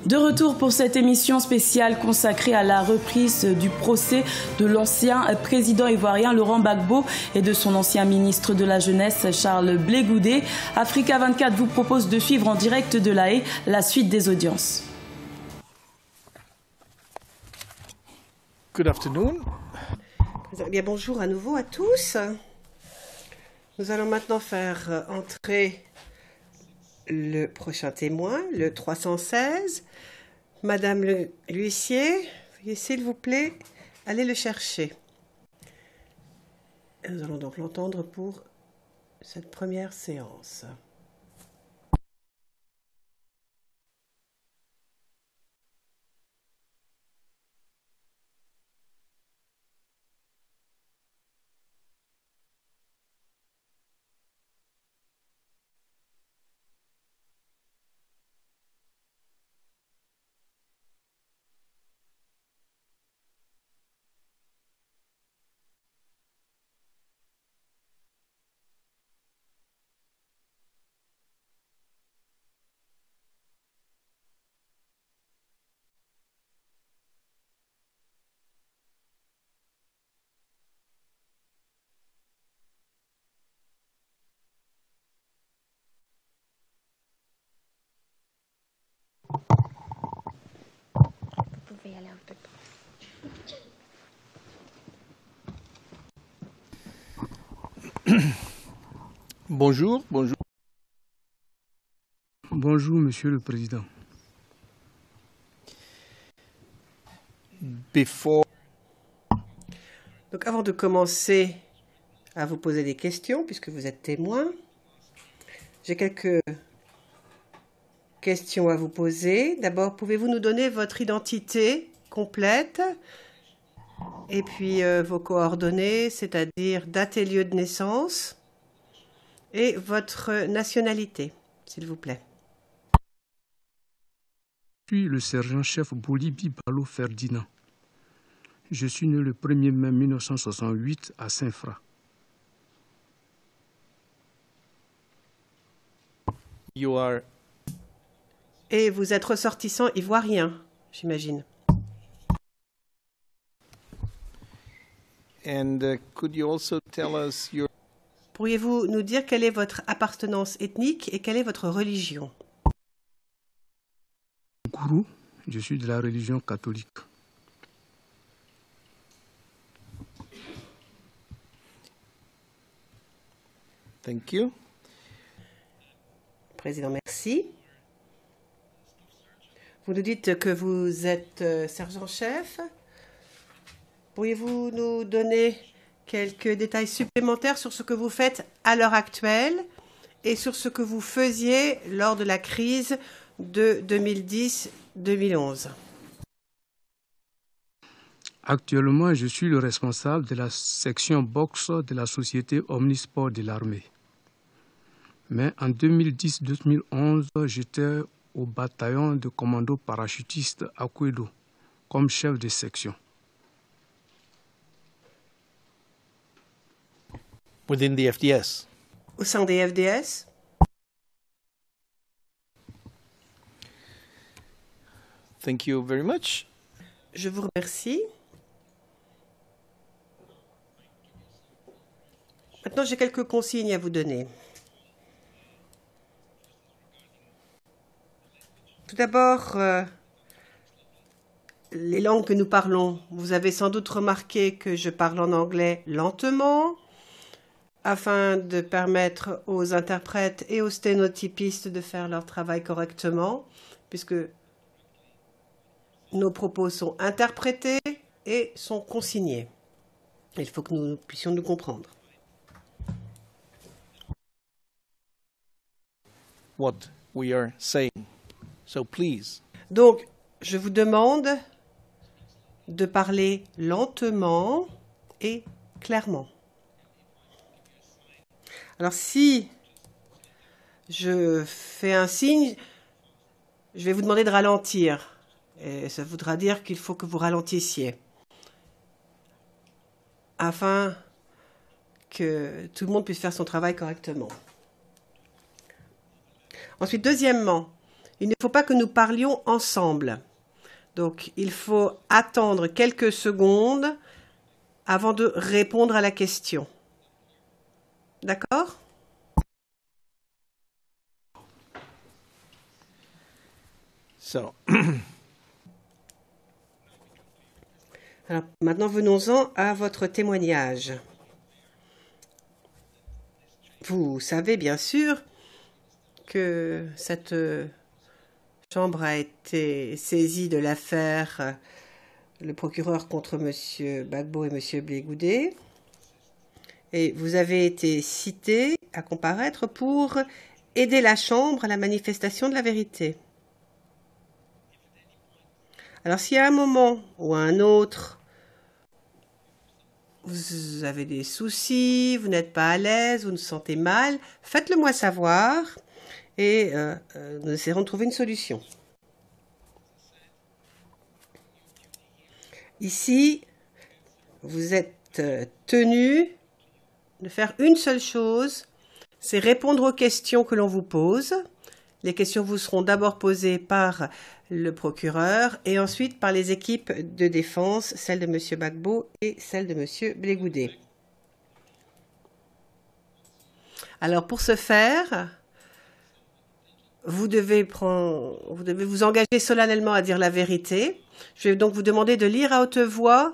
De retour pour cette émission spéciale consacrée à la reprise du procès de l'ancien président ivoirien Laurent Gbagbo et de son ancien ministre de la Jeunesse Charles Blé Goudé. Africa 24 vous propose de suivre en direct de La Haye la suite des audiences. Good afternoon. Bien, bonjour à nouveau à tous. Nous allons maintenant faire entrer le prochain témoin, le 316. Madame l'huissier, veuillez s'il vous plaît aller le chercher. Nous allons donc l'entendre pour cette première séance. Bonjour, bonjour. Bonjour, Monsieur le Président. Donc avant de commencer à vous poser des questions, puisque vous êtes témoin, j'ai quelques questions à vous poser. D'abord, pouvez-vous nous donner votre identité complète et puis vos coordonnées, c'est-à-dire date et lieu de naissance, et votre nationalité, s'il vous plaît. Je suis le sergent-chef Bolibi Balo Ferdinand. Je suis né le 1er mai 1968 à Saint-Fra. You are... Et vous êtes ressortissant ivoirien, j'imagine. And could you also tell us your... Pourriez-vous nous dire quelle est votre appartenance ethnique et quelle est votre religion? Gourou, je suis de la religion catholique. Thank you. Président, merci. Vous nous dites que vous êtes sergent-chef. Pourriez-vous nous donner quelques détails supplémentaires sur ce que vous faites à l'heure actuelle et sur ce que vous faisiez lors de la crise de 2010-2011? Actuellement, je suis le responsable de la section boxe de la société Omnisport de l'armée. Mais en 2010-2011, j'étais au bataillon de commando parachutiste à Kouédo comme chef de section. Within the FDS. Au sein des FDS? Thank you very much. Je vous remercie. Maintenant, j'ai quelques consignes à vous donner. Tout d'abord, les langues que nous parlons. Vous avez sans doute remarqué que je parle en anglais lentement, afin de permettre aux interprètes et aux sténotypistes de faire leur travail correctement, puisque nos propos sont interprétés et sont consignés. Il faut que nous puissions nous comprendre. What we are saying. So please. Donc, je vous demande de parler lentement et clairement. Alors, si je fais un signe, je vais vous demander de ralentir. Et ça voudra dire qu'il faut que vous ralentissiez, afin que tout le monde puisse faire son travail correctement. Ensuite, deuxièmement, il ne faut pas que nous parlions ensemble. Donc, il faut attendre quelques secondes avant de répondre à la question. D'accord? So, Alors, maintenant, venons-en à votre témoignage. Vous savez bien sûr que cette chambre a été saisie de l'affaire le procureur contre M. Gbagbo et M. Blegoudé. Et vous avez été cité à comparaître pour aider la Chambre à la manifestation de la vérité. Alors, s'il y a un moment ou un autre, vous avez des soucis, vous n'êtes pas à l'aise, vous vous sentez mal, faites-le moi savoir et nous essaierons de trouver une solution. Ici, vous êtes tenu de faire une seule chose, c'est répondre aux questions que l'on vous pose. Les questions vous seront d'abord posées par le procureur et ensuite par les équipes de défense, celle de M. Gbagbo et celle de M. Blegoudé. Alors pour ce faire, vous devez vous engager solennellement à dire la vérité. Je vais donc vous demander de lire à haute voix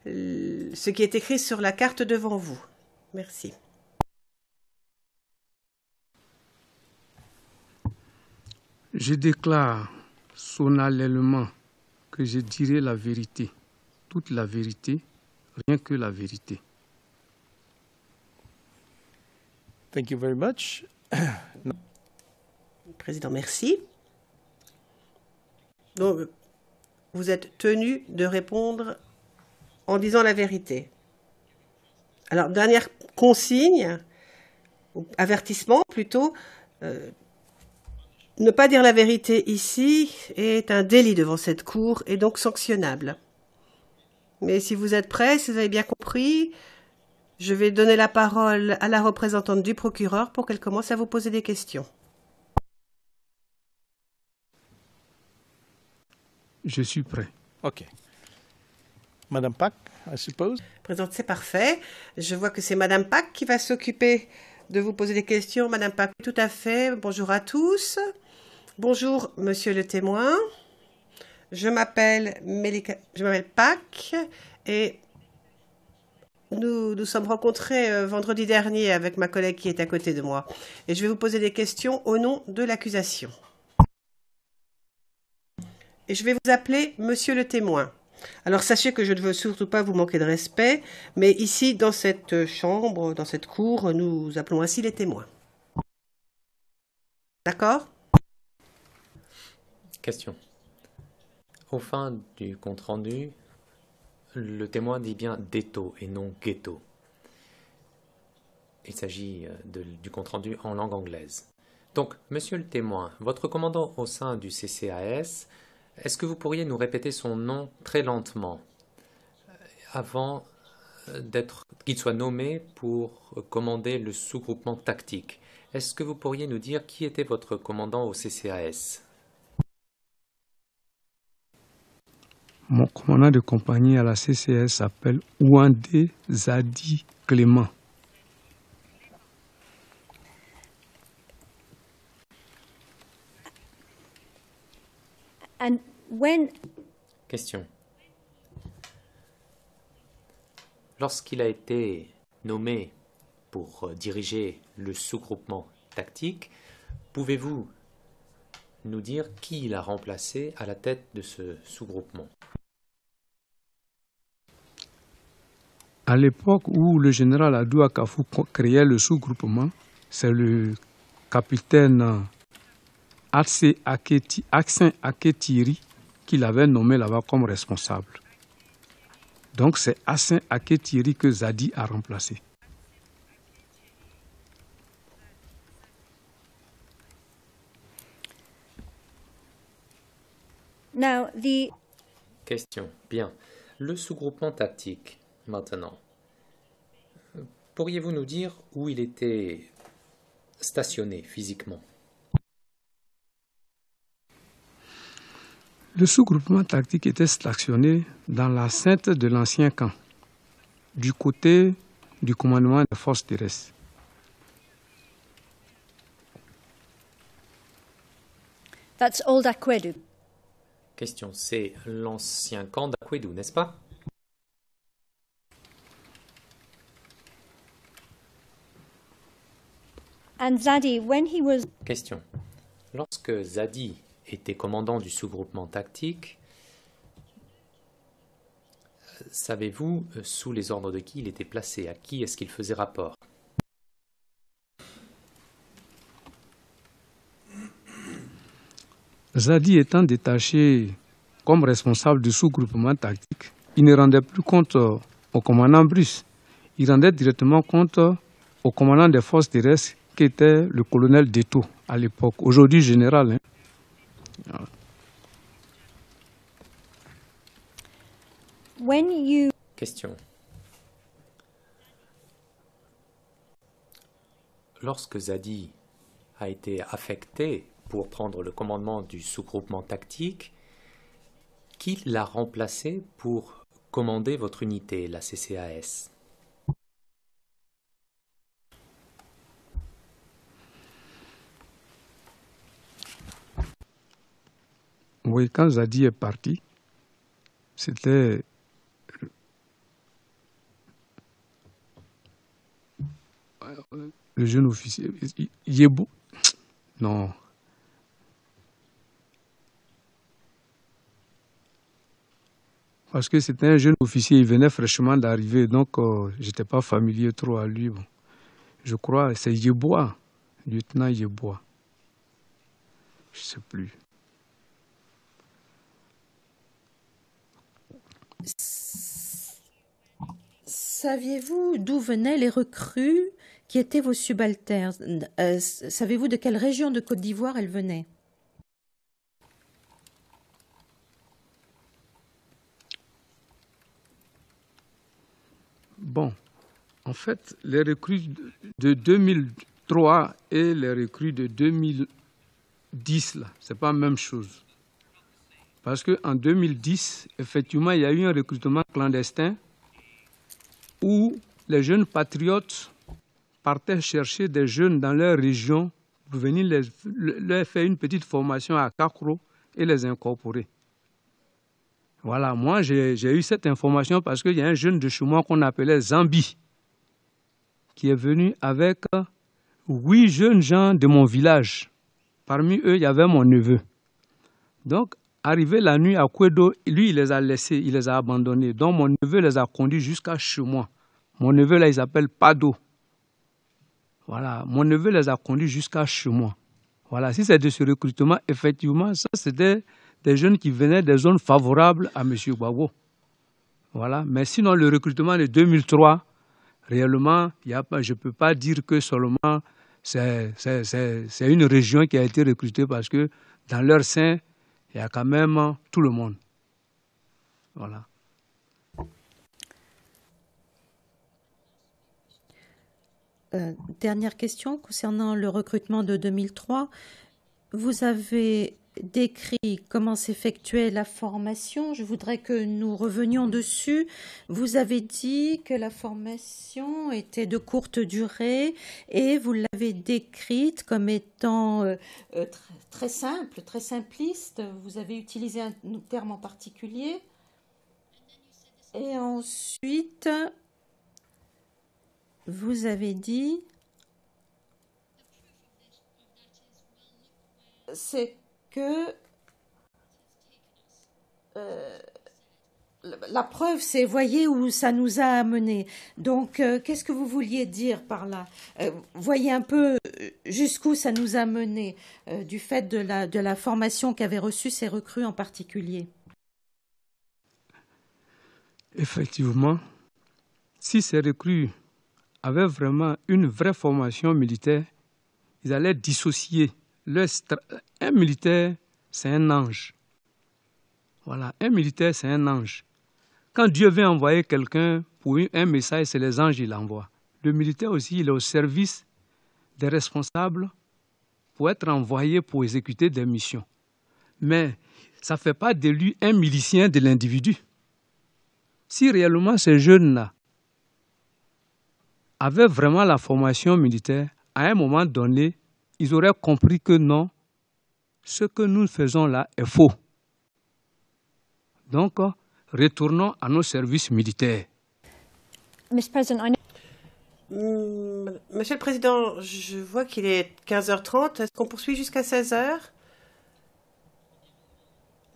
ce qui est écrit sur la carte devant vous. Merci. Je déclare solennellement que je dirai la vérité, toute la vérité, rien que la vérité. thank you very much. Président, merci. Donc, vous êtes tenu de répondre en disant la vérité. Alors, dernière consigne, ou avertissement plutôt, ne pas dire la vérité ici est un délit devant cette cour et donc sanctionnable. Mais si vous êtes prêts, si vous avez bien compris, je vais donner la parole à la représentante du procureur pour qu'elle commence à vous poser des questions. Je suis prêt. Okay. Madame Pak, I suppose. Présente, c'est parfait. Je vois que c'est Madame Pak qui va s'occuper de vous poser des questions. Madame Pak, tout à fait. Bonjour à tous. Bonjour, monsieur le témoin. Je m'appelle Pak et nous sommes rencontrés vendredi dernier avec ma collègue qui est à côté de moi. Et je vais vous poser des questions au nom de l'accusation. Et je vais vous appeler monsieur le témoin. Alors sachez que je ne veux surtout pas vous manquer de respect, mais ici, dans cette chambre, dans cette cour, nous appelons ainsi les témoins. D'accord ? Question. Au fin du compte-rendu, le témoin dit bien DETO et non ghetto. Il s'agit du compte-rendu en langue anglaise. Donc, monsieur le témoin, votre commandant au sein du CCAS, est-ce que vous pourriez nous répéter son nom très lentement avant qu'il soit nommé pour commander le sous-groupement tactique? Est-ce que vous pourriez nous dire qui était votre commandant au CCAS? Mon commandant de compagnie à la CCS s'appelle Ouandé Zadi Clément. And when... Question. Lorsqu'il a été nommé pour diriger le sous-groupement tactique, pouvez-vous nous dire qui il a remplacé à la tête de ce sous-groupement? À l'époque où le général Adou Akafou créait le sous-groupement, c'est le capitaine Aksin Aketiri qui l'avait nommé là-bas comme responsable. Donc c'est Aksin Aketiri que Zadi a remplacé. Now, the... Question. Bien. Le sous-groupement tactique, maintenant. Pourriez-vous nous dire où il était stationné physiquement? Le sous-groupement tactique était stationné dans l'enceinte de l'ancien camp, du côté du commandement des forces terrestres. That's Old Aqueduct. Question, c'est l'ancien camp d'Aquedou, n'est-ce pas? And Zadi, when he was Question, lorsque Zadi était commandant du sous-groupement tactique, savez-vous sous les ordres de qui il était placé? À qui est-ce qu'il faisait rapport? Zadi étant détaché comme responsable du sous-groupement tactique, il ne rendait plus compte au commandant Brice. Il rendait directement compte au commandant des forces terrestres qui était le colonel Deto à l'époque, aujourd'hui général. when you Question. Lorsque Zadi a été affecté pour prendre le commandement du sous-groupement tactique, qui l'a remplacé pour commander votre unité, la CCAS? Oui, quand Zadi est parti, c'était le jeune officier. Yebo. Non. Parce que c'était un jeune officier, il venait fraîchement d'arriver, donc je n'étais pas familier trop à lui. Bon. Je crois que c'est Yebois, lieutenant Yebois. Je ne sais plus. Saviez-vous d'où venaient les recrues qui étaient vos subalternes? Savez-vous de quelle région de Côte d'Ivoire elles venaient? Bon, en fait, les recrues de 2003 et les recrues de 2010, là, ce n'est pas la même chose. Parce qu'en 2010, effectivement, il y a eu un recrutement clandestin où les jeunes patriotes partaient chercher des jeunes dans leur région pour venir leur faire une petite formation à Kakro et les incorporer. Voilà, moi j'ai eu cette information parce qu'il y a un jeune de chez moi qu'on appelait Zambi qui est venu avec 8 jeunes gens de mon village. Parmi eux, il y avait mon neveu. Donc, arrivé la nuit à Kwedo, lui, il les a laissés, il les a abandonnés. Donc, mon neveu les a conduits jusqu'à chez moi. Mon neveu, là, il s'appelle Pado. Voilà, mon neveu les a conduits jusqu'à chez moi. Voilà, si c'est de ce recrutement, effectivement, ça, c'était des jeunes qui venaient des zones favorables à M. Gbagbo. Voilà, mais sinon, le recrutement de 2003, réellement, je ne peux pas dire que seulement c'est une région qui a été recrutée parce que dans leur sein, il y a quand même tout le monde. Voilà. Dernière question concernant le recrutement de 2003. Vous avez décrit comment s'effectuait la formation. Je voudrais que nous revenions dessus. Vous avez dit que la formation était de courte durée et vous l'avez décrite comme étant très simple, très simpliste. Vous avez utilisé un terme en particulier. Et ensuite, vous avez dit, c'est que la preuve, c'est voyez où ça nous a amené. Donc, qu'est-ce que vous vouliez dire par là? Voyez un peu jusqu'où ça nous a mené du fait de la formation qu'avaient reçue ces recrues en particulier. Effectivement, si ces recrues avaient vraiment une vraie formation militaire, ils allaient dissocier. Un militaire, c'est un ange. Voilà, un militaire, c'est un ange. Quand Dieu veut envoyer quelqu'un pour un message, c'est les anges qui l'envoient. Le militaire aussi, il est au service des responsables pour être envoyé pour exécuter des missions. Mais ça ne fait pas de lui un milicien de l'individu. Si réellement ces jeunes-là avaient vraiment la formation militaire, à un moment donné, ils auraient compris que non, ce que nous faisons là est faux. Donc, retournons à nos services militaires. Mr. President, Monsieur le Président, je vois qu'il est 15h30. Est-ce qu'on poursuit jusqu'à 16h?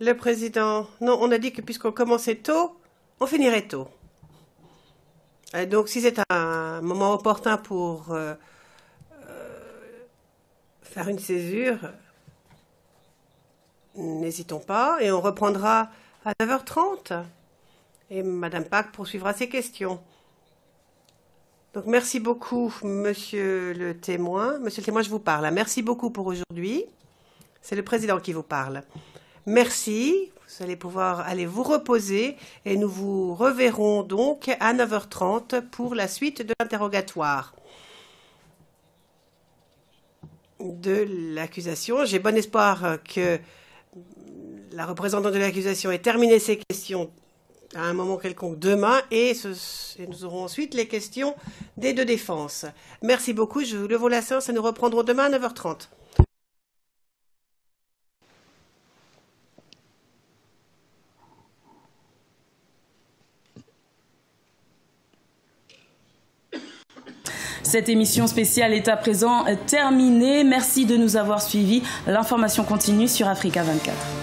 Le Président, non, on a dit que puisqu'on commençait tôt, on finirait tôt. Donc, si c'est un moment opportun pour faire une césure, n'hésitons pas et on reprendra à 9h30. Et Madame Pack poursuivra ses questions. Donc, merci beaucoup, Monsieur le témoin. Monsieur le témoin, je vous parle. Merci beaucoup pour aujourd'hui. C'est le Président qui vous parle. Merci. Vous allez pouvoir aller vous reposer et nous vous reverrons donc à 9h30 pour la suite de l'interrogatoire de l'accusation. J'ai bon espoir que la représentante de l'accusation ait terminé ses questions à un moment quelconque demain et nous aurons ensuite les questions des deux défenses. Merci beaucoup. Je vous lève la séance et nous reprendrons demain à 9h30. Cette émission spéciale est à présent terminée. Merci de nous avoir suivis. L'information continue sur Africa 24.